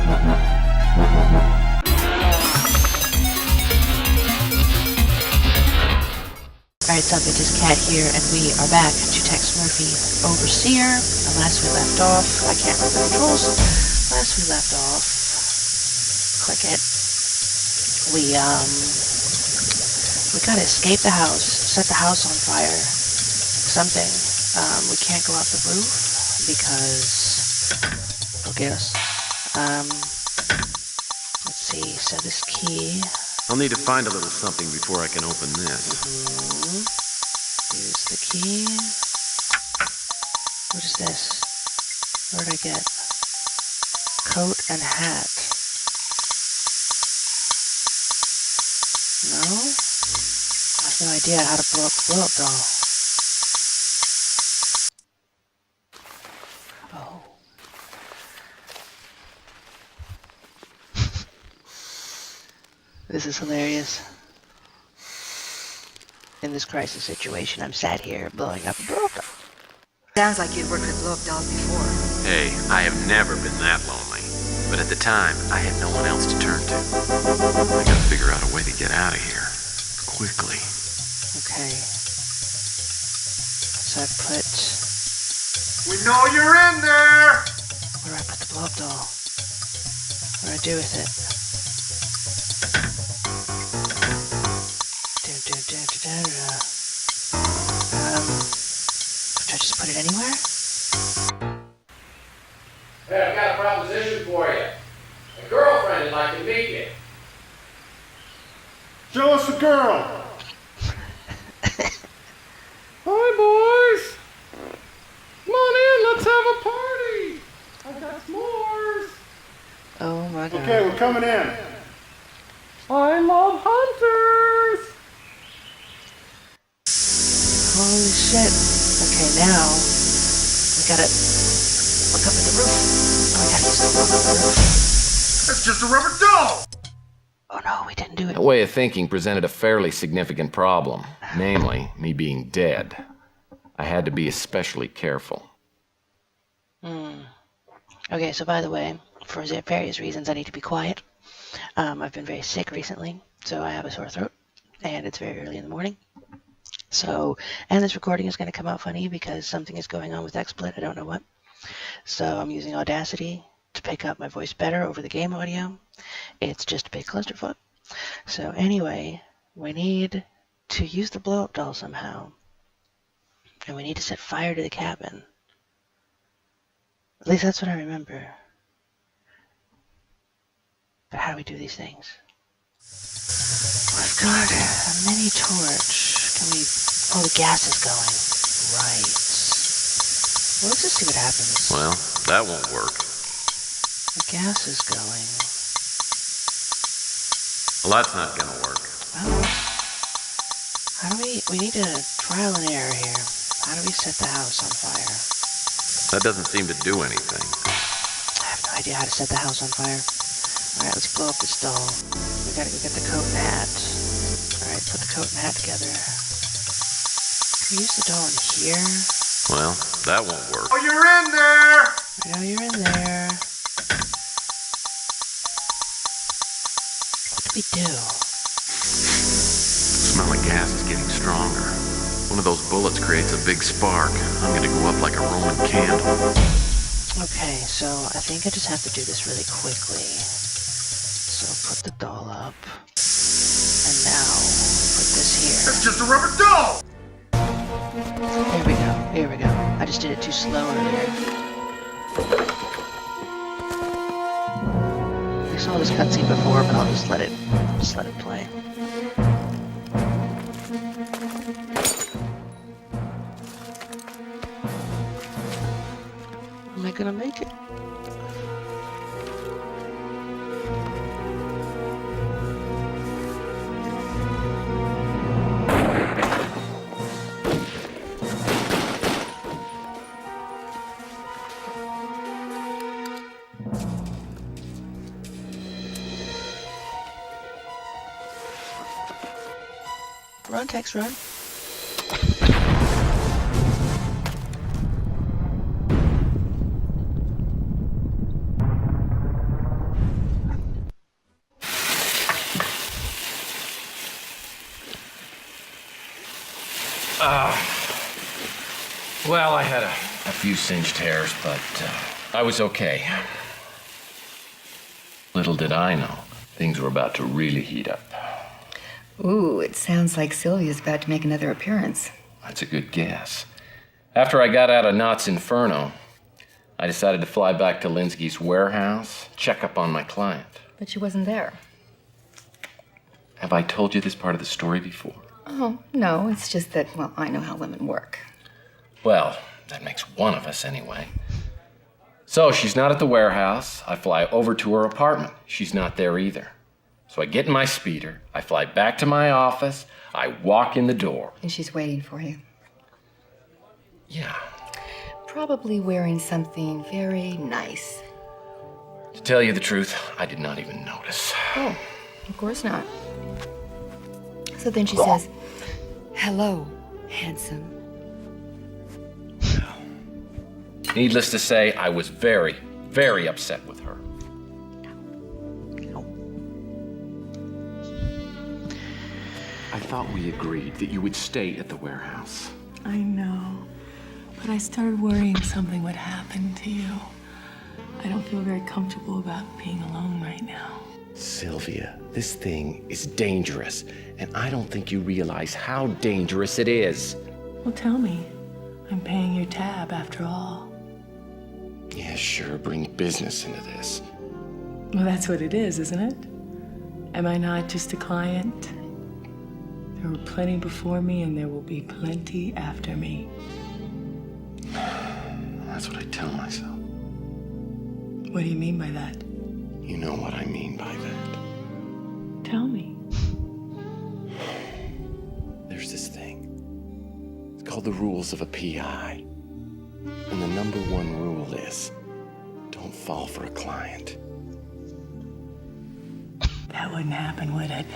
Alright, sup, it is Cat here, and we are back to Tex Murphy Overseer. And last we left off, I can't remember the controls. Last we left off, click it. We gotta escape the house, set the house on fire, something. We can't go off the roof because they'll get us. Let's see, so this key. I'll need to find a little something before I can open this. Use the key. What is this? What did I get? Coat and hat. No? I have no idea how to blow up the blow-up doll. Oh. This is hilarious. In this crisis situation, I'm sat here blowing up a blow-up doll. Sounds like you'd worked with blow-up dolls before. Hey, I have never been that lonely. But at the time, I had no one else to turn to. I gotta figure out a way to get out of here. Quickly. Okay. So I put... We know you're in there! Where do I put the blow-up doll? What do I do with it? Should I just put it anywhere? Hey, I've got a proposition for you. A girlfriend would like to meet you. Show us the girl! Hi, boys! Come on in, let's have a party! I got s'mores! Oh my god. Okay, we're coming in. I love hunters! Holy shit. Okay, now we gotta look up at the roof. Oh, we gotta use the blow up the roof. That's just a rubber doll! Oh no, we didn't do it. That way of thinking presented a fairly significant problem, namely, me being dead. I had to be especially careful. Okay, so by the way, for various reasons I need to be quiet. I've been very sick recently, so I have a sore throat, and it's very early in the morning. So, and this recording is going to come out funny because something is going on with XSplit, I don't know what. So I'm using Audacity to pick up my voice better over the game audio. It's just a big clusterfuck. So anyway, we need to use the blow-up doll somehow. And we need to set fire to the cabin. At least that's what I remember. But how do we do these things? We've got a mini torch. Can we... Oh, the gas is going. Right. Well, let's just see what happens. Well, that won't work. The gas is going. Well, that's not gonna work. Well, how do we need a trial and error here. How do we set the house on fire? That doesn't seem to do anything. I have no idea how to set the house on fire. Alright, let's blow up this doll. We gotta go get the coat and hat. Alright, put the coat and hat together. Can we use the doll in here? Well, that won't work. Oh, you're in there! I know you're in there. What do we do? The smell of gas is getting stronger. One of those bullets creates a big spark. I'm gonna go up like a Roman candle. Okay, so I think I just have to do this really quickly. So put the doll up. And now put this here. That's just a rubber doll! Here we go. Here we go. I just did it too slow earlier. I saw this cutscene before, but I'll just let it play. Am I gonna make it? Run, Tex, run. Well, I had a few singed hairs, but I was okay. Little did I know, things were about to really heat up. Ooh, it sounds like Sylvia's about to make another appearance. That's a good guess. After I got out of Knott's Inferno, I decided to fly back to Linsky's warehouse, check up on my client. But she wasn't there. Have I told you this part of the story before? Oh, no, it's just that, well, I know how women work. Well, that makes one of us anyway. So she's not at the warehouse. I fly over to her apartment. She's not there either. So I get in my speeder. I fly back to my office. I walk in the door. And she's waiting for you. Yeah. Probably wearing something very nice. To tell you the truth, I did not even notice. Oh, of course not. So then she says, "Hello, handsome." Needless to say, I was very, very upset with her. I thought we agreed that you would stay at the warehouse. I know, but I started worrying something would happen to you. I don't feel very comfortable about being alone right now. Sylvia, this thing is dangerous, and I don't think you realize how dangerous it is. Well, tell me. I'm paying your tab after all. Yeah, sure, bring business into this. Well, that's what it is, isn't it? Am I not just a client? There were plenty before me, and there will be plenty after me. That's what I tell myself. What do you mean by that? You know what I mean by that. Tell me. There's this thing. It's called the rules of a PI. And the number one rule is, don't fall for a client. That wouldn't happen, would it?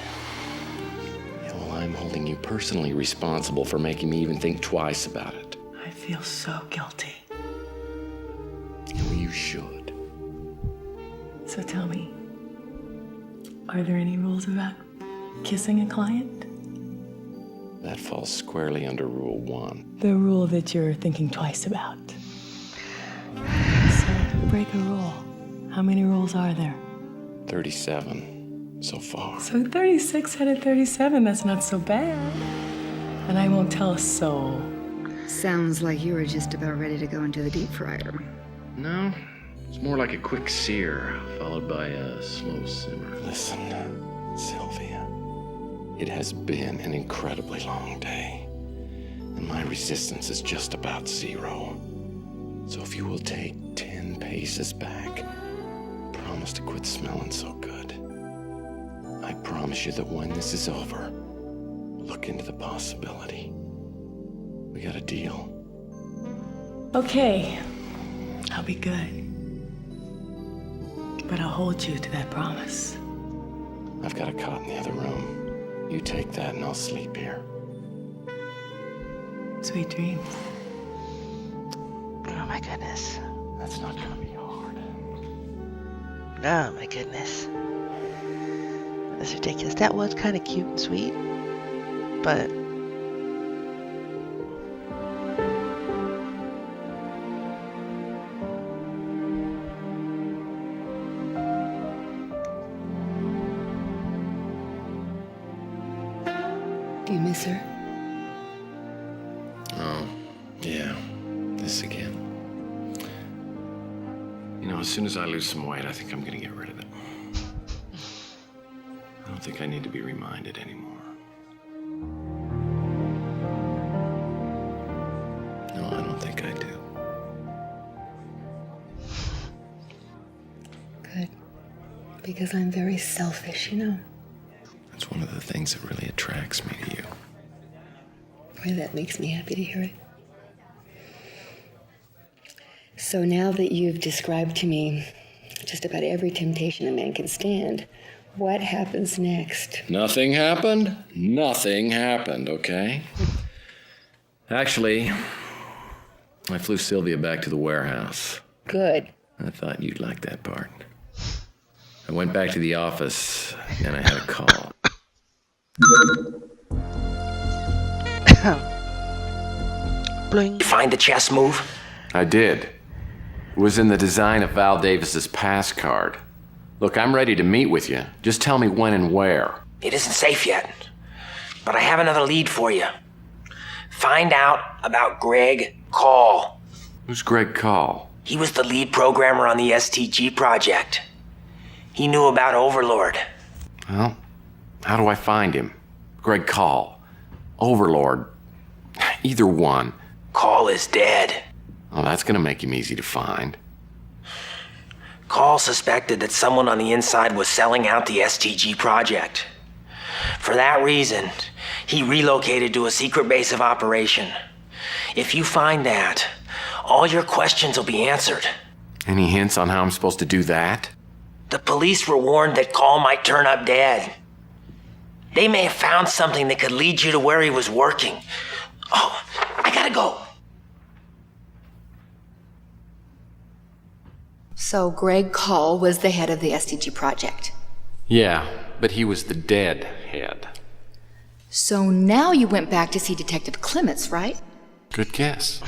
Yeah, well, I'm holding you personally responsible for making me even think twice about it. I feel so guilty. Well, you should. So tell me, are there any rules about kissing a client? That falls squarely under Rule 1. The rule that you're thinking twice about. So, break a rule. How many rules are there? 37 so far. So 36 out of 37, that's not so bad. And I won't tell a soul. Sounds like you were just about ready to go into the deep fryer. No, it's more like a quick sear, followed by a slow simmer. Listen, Sylvia, it has been an incredibly long day, and my resistance is just about zero. So if you will take 10 paces back, promise to quit smelling so good. I promise you that when this is over, we'll look into the possibility. We got a deal. Okay, I'll be good. But I'll hold you to that promise. I've got a cot in the other room. You take that and I'll sleep here. Sweet dreams. Oh my goodness. That's not gonna be hard. Oh my goodness. That's ridiculous. That was kind of cute and sweet, but Do you miss her? Oh, yeah. This again. You know, as soon as I lose some weight, I think I'm gonna get rid of it. I don't think I need to be reminded anymore. No, I don't think I do. Good. Because I'm very selfish, you know. That's one of the things that really attracts me to you. Boy, that makes me happy to hear it. So now that you've described to me just about every temptation a man can stand, what happens next? Nothing happened? Nothing happened, okay? Actually, I flew Sylvia back to the warehouse. Good. I thought you'd like that part. I went back to the office, and I had a call. Bling. You find the chess move? I did. It was in the design of Val Davis's pass card. Look, I'm ready to meet with you. Just tell me when and where. It isn't safe yet, but I have another lead for you. Find out about Greg Call. Who's Greg Call? He was the lead programmer on the STG project. He knew about Overlord. Well, how do I find him? Greg Call. Overlord. Either one. Call is dead. Oh, that's gonna make him easy to find. Call suspected that someone on the inside was selling out the STG project. For that reason, he relocated to a secret base of operation. If you find that, all your questions will be answered. Any hints on how I'm supposed to do that? The police were warned that Call might turn up dead. They may have found something that could lead you to where he was working. Oh, I gotta go. So Greg Call was the head of the STG project. Yeah, but he was the dead head. So now you went back to see Detective Clements, right? Good guess.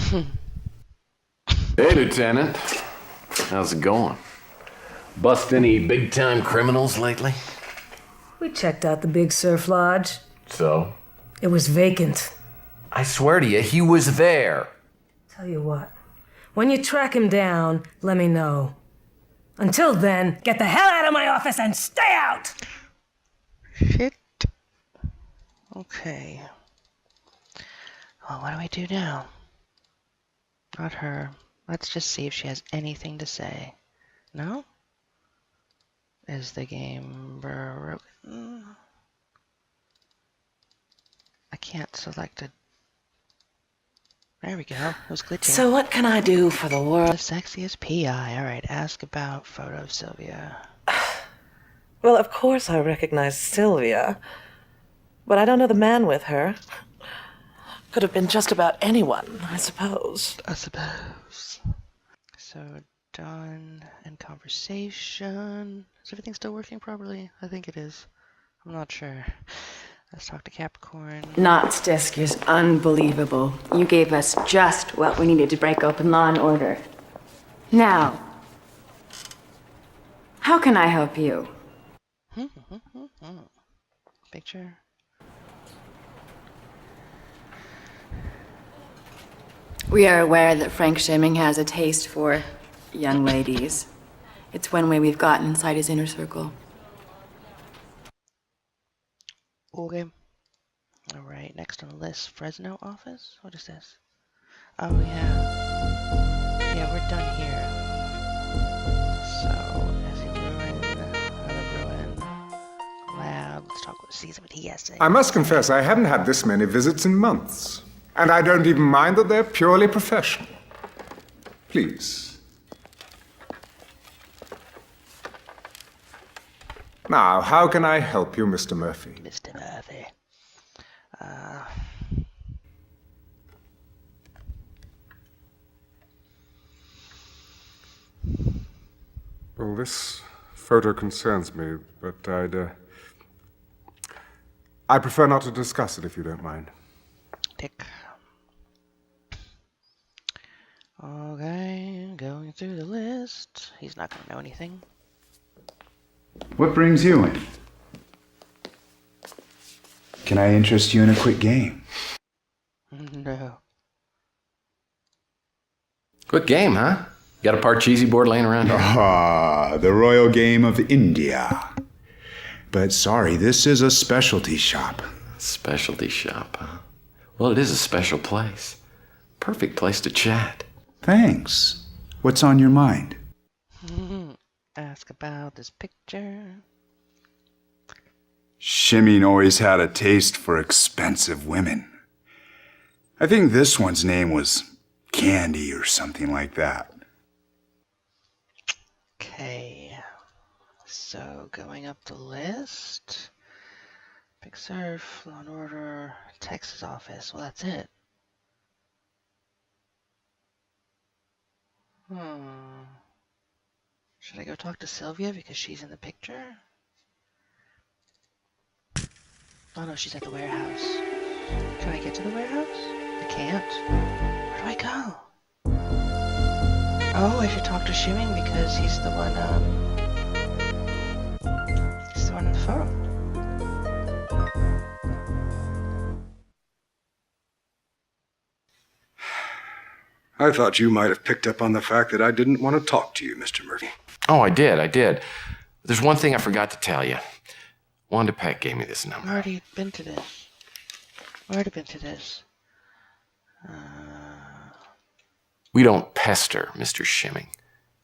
Hey, Lieutenant. How's it going? Bust any big-time criminals lately? We checked out the Big Surf Lodge. So? It was vacant. I swear to you, he was there. Tell you what, when you track him down, let me know. Until then, get the hell out of my office and stay out! Shit. Okay. Well, what do we do now? Not her. Let's just see if she has anything to say. No? Is the game broken? I can't select it. There we go. It was glitching. So what can I do for the world? The sexiest PI. Alright, ask about photo of Sylvia. Well, of course I recognize Sylvia, but I don't know the man with her. Could have been just about anyone, I suppose. So, done and conversation. Is everything still working properly? I think it is. I'm not sure. Let's talk to Capricorn. Knott's desk is unbelievable. You gave us just what we needed to break open Law and Order. Now, how can I help you? Picture. We are aware that Frank Schimming has a taste for young ladies. It's one way we've gotten inside his inner circle. Okay. Alright, next on the list, Fresno office? What is this? Oh, yeah. Yeah, we're done here. So, as he ruined, lab, let's talk see what he has to say. I must confess, I haven't had this many visits in months. And I don't even mind that they're purely professional. Please. Now, how can I help you, Mr. Murphy? Mr. Murphy. Well, this photo concerns me, but I'd prefer not to discuss it if you don't mind. Tick. Okay, going through the list. He's not gonna know anything. What brings you in? Can I interest you in a quick game? No. Quick game, huh? Got a Parcheesi board laying around here? Ah, the royal game of India. But sorry, this is a specialty shop. Specialty shop, huh? Well, it is a special place. Perfect place to chat. Thanks. What's on your mind? Ask about this picture. Schimming always had a taste for expensive women. I think this one's name was Candy or something like that. Okay. So, going up the list. Big Surf, Law and Order, Texas office. Well, that's it. Should I go talk to Sylvia because she's in the picture? Oh no, she's at the warehouse. Can I get to the warehouse? I can't. do I go? Oh, I should talk to Shimming because he's the one, he's the one in the photo. I thought you might have picked up on the fact that I didn't want to talk to you, Mr. Murphy. Oh, I did. There's one thing I forgot to tell you. Wanda Peck gave me this number. I've already been to this. We don't pester, Mr. Shimming.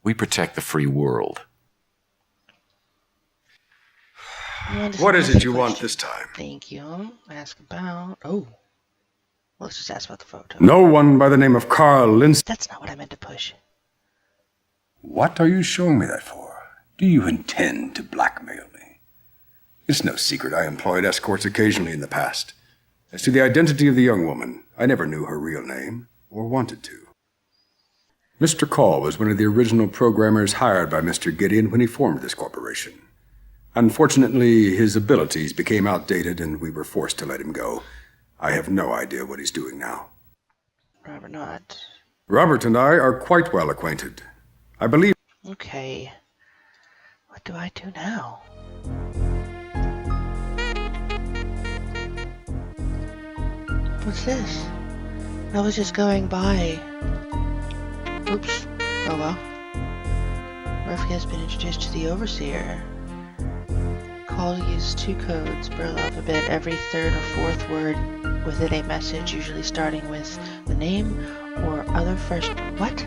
We protect the free world. What is it you want this time? Thank you. Ask about... Oh. Let's just ask about the photo. No one by the name of Carl Lindsay. That's not what I meant to push. What are you showing me that for? Do you intend to blackmail me? It's no secret I employed escorts occasionally in the past. As to the identity of the young woman, I never knew her real name, or wanted to. Mr. Call was one of the original programmers hired by Mr. Gideon when he formed this corporation. Unfortunately, his abilities became outdated and we were forced to let him go. I have no idea what he's doing now. Robert not. Robert and I are quite well acquainted. I believe... Okay. What do I do now? What's this? I was just going by. Oops. Oh well. Murphy has been introduced to the Overseer. Call uses 2 codes, Braille alphabet, every third or fourth word within a message, usually starting with the name or other first... What?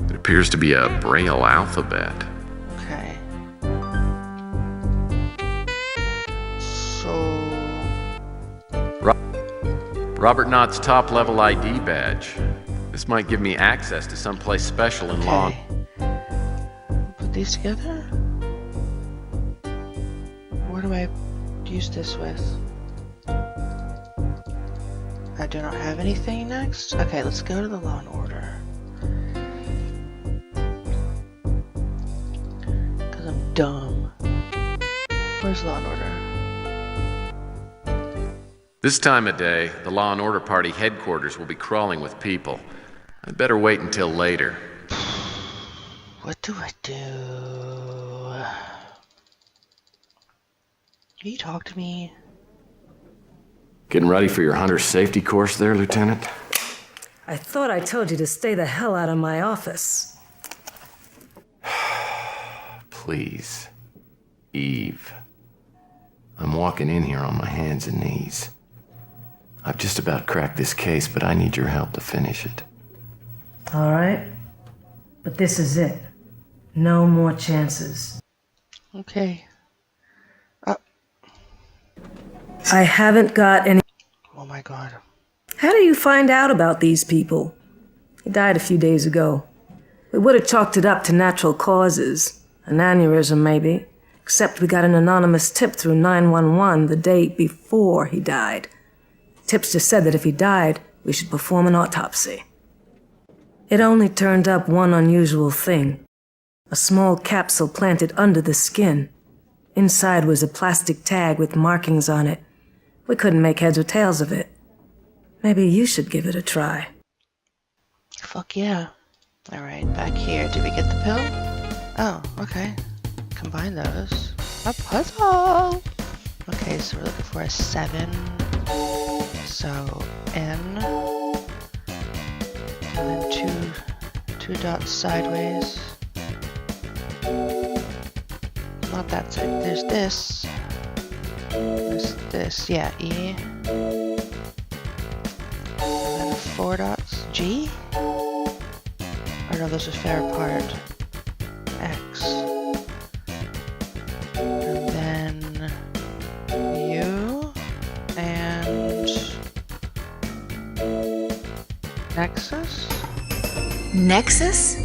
It appears to be a Braille alphabet. Okay. So... Robert Knott's top-level ID badge. This might give me access to someplace special in law. Put these together? What do I use this with? I do not have anything next? Okay, let's go to the Law and Order. Because I'm dumb. Where's Law and Order? This time of day, the Law and Order Party headquarters will be crawling with people. I'd better wait until later. What do I do? Can you talk to me? Getting ready for your hunter safety course there, Lieutenant? I thought I told you to stay the hell out of my office. Please. Eve. I'm walking in here on my hands and knees. I've just about cracked this case, but I need your help to finish it. All right. But this is it. No more chances. Okay. I haven't got any... Oh my god. How do you find out about these people? He died a few days ago. We would have chalked it up to natural causes. An aneurysm, maybe. Except we got an anonymous tip through 911 the day before he died. Tipster said that if he died, we should perform an autopsy. It only turned up one unusual thing. A small capsule planted under the skin. Inside was a plastic tag with markings on it. We couldn't make heads or tails of it. Maybe you should give it a try. Fuck yeah. Alright, back here. Did we get the pill? Oh, okay. Combine those. A puzzle! Okay, so we're looking for a 7. So, N. And then two dots sideways. Not that side. There's this. There's this. Yeah, E. And then 4 dots. G? Or no, those are fair apart. X. And then U. And Nexus? Nexus?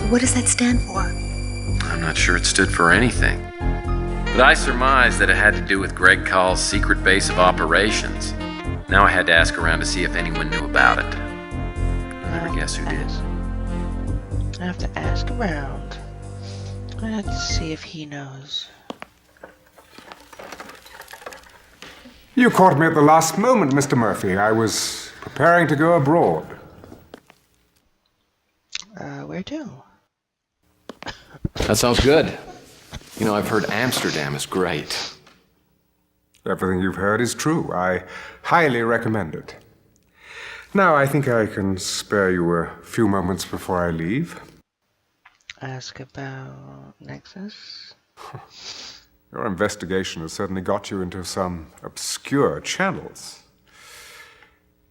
What does that stand for? I'm not sure it stood for anything. But I surmised that it had to do with Greg Call's secret base of operations. Now I had to ask around to see if anyone knew about it. You'll never guess who did. I have to ask around. I have to see if he knows. You caught me at the last moment, Mr. Murphy. I was preparing to go abroad. That sounds good. You know, I've heard Amsterdam is great. Everything you've heard is true. I highly recommend it. Now, I think I can spare you a few moments before I leave. Ask about Nexus? Your investigation has certainly got you into some obscure channels.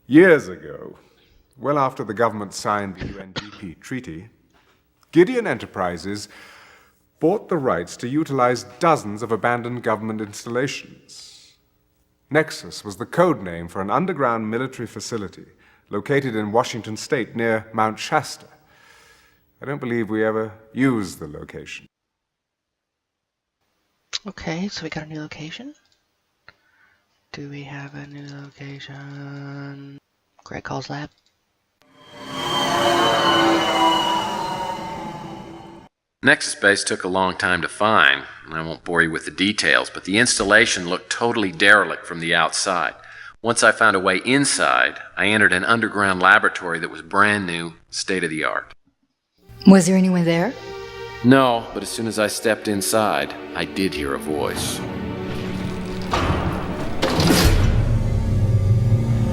Years ago, well after the government signed the UNDP treaty, Gideon Enterprises bought the rights to utilize dozens of abandoned government installations. Nexus was the code name for an underground military facility located in Washington State near Mount Shasta. I don't believe we ever used the location. Okay, so we got a new location. Do we have a new location? Greg Call's lab. Nexus Base took a long time to find, and I won't bore you with the details, but the installation looked totally derelict from the outside. Once I found a way inside, I entered an underground laboratory that was brand new, state-of-the-art. Was there anyone there? No, but as soon as I stepped inside, I did hear a voice.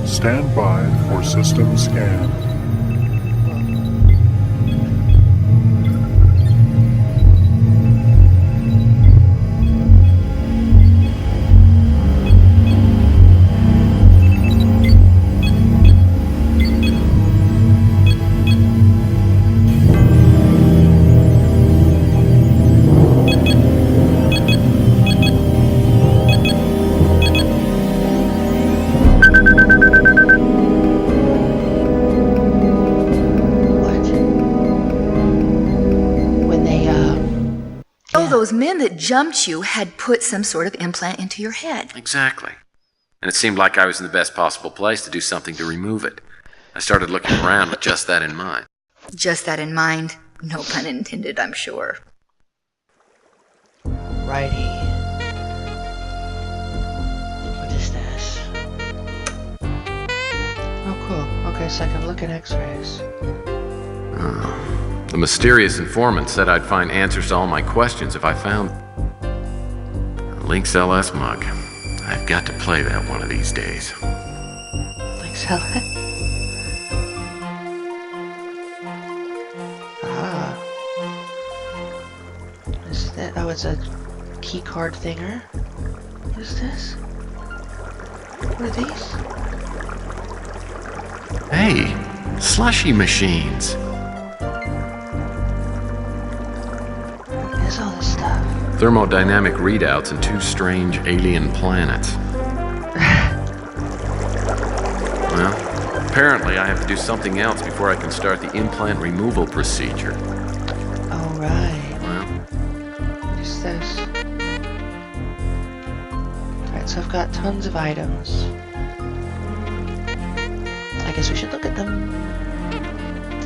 Stand by for system scan. Those men that jumped you had put some sort of implant into your head. Exactly. And it seemed like I was in the best possible place to do something to remove it. I started looking around with just that in mind. Just that in mind. No pun intended, I'm sure. Righty. What is this? Oh, cool. Okay, so I can look at x-rays. The mysterious informant said I'd find answers to all my questions if I found Lynx LS mug. I've got to play that one of these days. Lynx LS? Ah. Is that? Oh, it's a key card thinger. What is this? What are these? Hey, slushy machines. All this stuff? Thermodynamic readouts and two strange alien planets. Well, apparently I have to do something else before I can start the implant removal procedure. Alright. Well, what is this? Alright, so I've got tons of items. I guess we should look at them.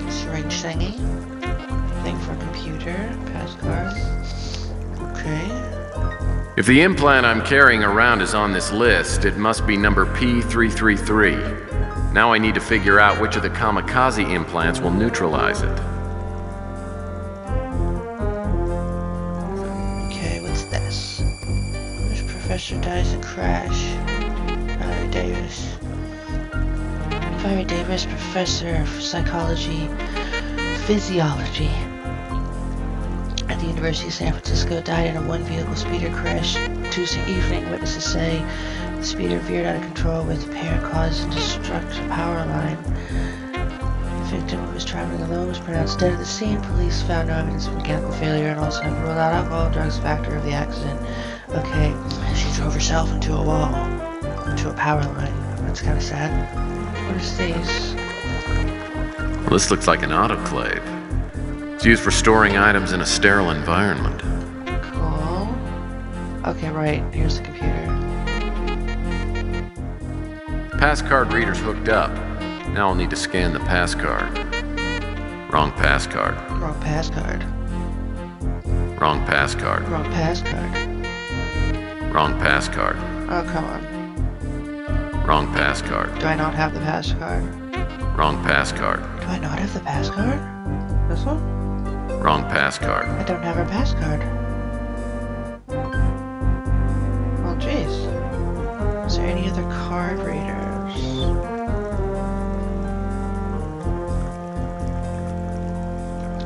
Syringe thingy. Thing for a computer. Pass card. Okay. if the implant I'm carrying around is on this list, it must be number P333. Now I need to figure out which of the kamikaze implants will neutralize it. Okay, what's this? Which professor dies in crash? Valerie Davis. Valerie Davis, professor of psychology, physiology at the University of San Francisco, died in a one-vehicle speeder crash Tuesday evening. Witnesses say the speeder veered out of control with apparent cause and destruct a power line. The victim, who was traveling alone, was pronounced dead at the scene. Police found no evidence of mechanical failure and also have ruled out alcohol and drugs factor of the accident. Okay, she drove herself into a wall, into a power line. That's kind of sad. What is these? Well, this looks like an autoclave. It's used for storing items in a sterile environment. Cool. Okay, right. Here's the computer. Pass card reader's hooked up. Now I'll need to scan the pass card. Wrong pass card. Wrong pass card. Wrong pass card. Wrong pass card. Wrong pass card. Oh, come on. Wrong pass card. Do I not have the pass card? Wrong pass card. Do I not have the pass card? This one? Wrong pass card. I don't have her pass card. Well, jeez. Is there any other card readers?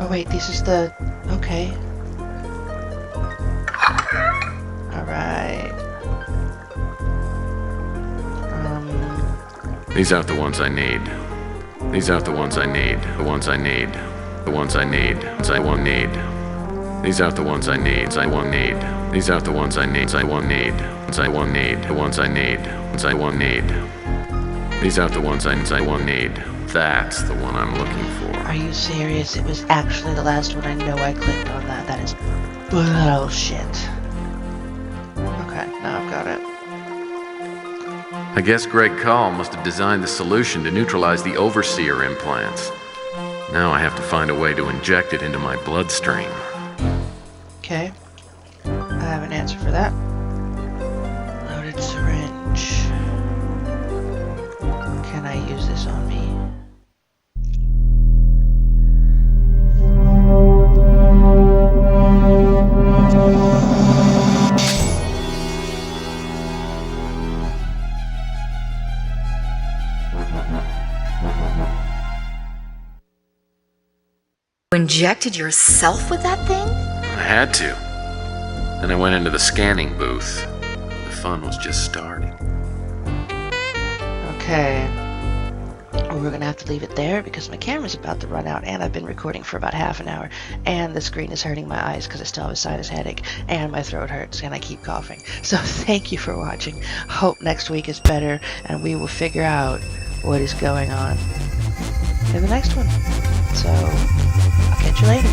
Oh wait, this is the... Okay. Alright. These aren't the ones I need. These aren't the ones I need. The ones I need. The ones I need. I won't need. These aren't the ones I need. I won't need. These aren't the ones I need. I won't need. I won't need. The ones I need. I won't need. These aren't the ones I won't need. That's the one I'm looking for. Are you serious? It was actually the last one. I know I clicked on that. That is bullshit. Okay, now I've got it. I guess Greg Call must have designed the solution to neutralize the Overseer implants. Now I have to find a way to inject it into my bloodstream. Okay. I have an answer for that. Loaded syringe. Can I use this on me? You injected yourself with that thing? I had to. Then I went into the scanning booth. The fun was just starting. Okay. We're gonna have to leave it there because my camera's about to run out and I've been recording for about half an hour and the screen is hurting my eyes because I still have a sinus headache and my throat hurts and I keep coughing. So thank you for watching. Hope next week is better and we will figure out what is going on in the next one. So I'll catch you later.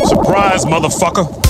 Surprise, motherfucker!